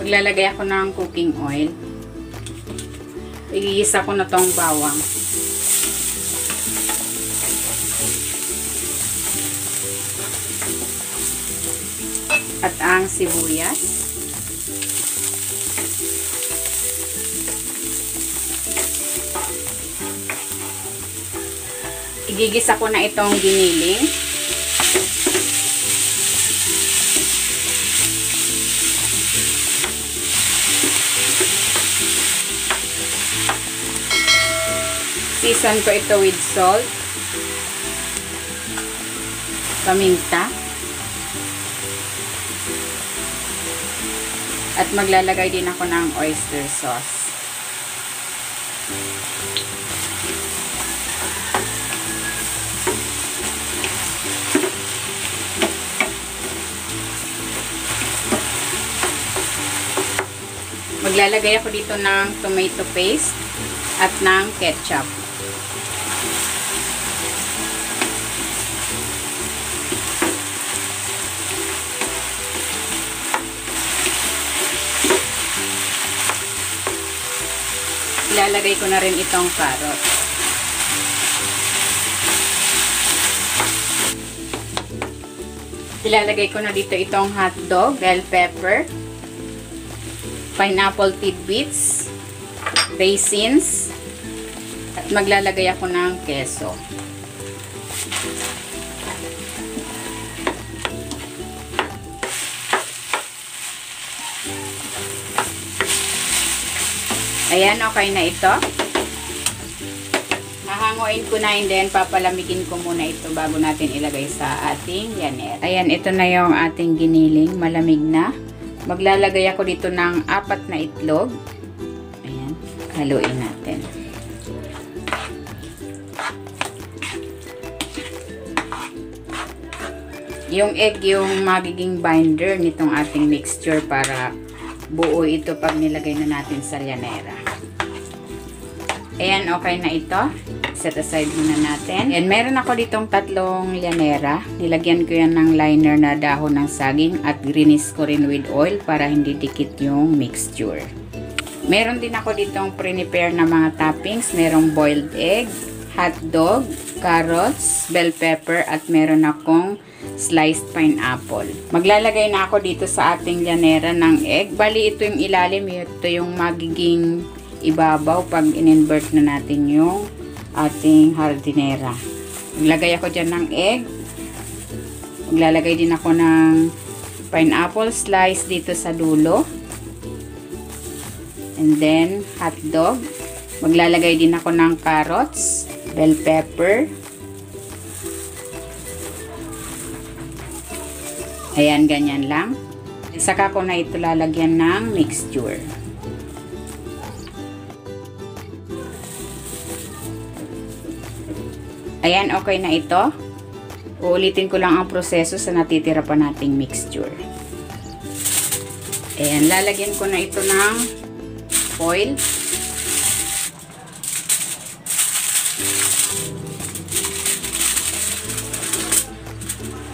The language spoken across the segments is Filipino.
Maglalagay ako ng cooking oil. Igigisa ko na tong bawang. At ang sibuyas. Igigisa ko na itong giniling. Season ko ito with salt, paminta, at maglalagay din ako ng oyster sauce. Maglalagay ako dito ng tomato paste at ng ketchup. Ilalagay ko na rin itong carrot. Ilalagay ko na dito itong hotdog, bell pepper, pineapple tidbits, raisins, at maglalagay ako ng keso. Ayan, okay na ito. Hahanguin ko na and then papalamigin ko muna ito bago natin ilagay sa ating llanera. Ayan, ito na yung ating giniling. Malamig na. Maglalagay ako dito ng 4 na itlog. Ayan, haluin natin. Yung egg yung magiging binder nitong ating mixture para buo ito pag nilagay na natin sa llanera. Ayan, okay na ito. Set aside muna natin. And meron ako ditong 3 llanera. Nilagyan ko yan ng liner na dahon ng saging at greenish ko rin with oil para hindi dikit yung mixture. Meron din ako ditong pre-prepare na mga toppings. Merong boiled egg, hotdog, carrots, bell pepper, at meron akong sliced pineapple. Maglalagay na ako dito sa ating llanera ng egg. Bali, ito yung ilalim. Ito yung magiging ibabaw pag in-invert na natin yung ating hardinera. Maglagay ako dyan ng egg. Maglalagay din ako ng pineapple slice dito sa dulo. And then, hotdog. Maglalagay din ako ng carrots, bell pepper. Ayan, ganyan lang. Saka ko na ito lalagyan ng mixture. Ayan, okay na ito. Uulitin ko lang ang proseso sa natitira pa nating mixture. Ayan, lalagyan ko na ito ng oil.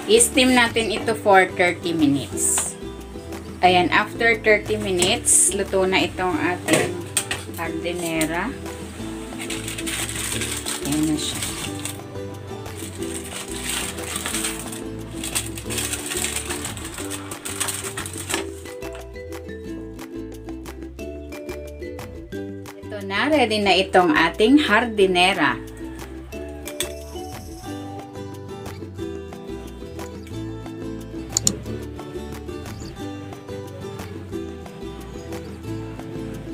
I-steam natin ito for 30 minutes. Ayan, after 30 minutes, luto na itong ating hardinera. Ayan na siya. Ito na, ready na itong ating hardinera.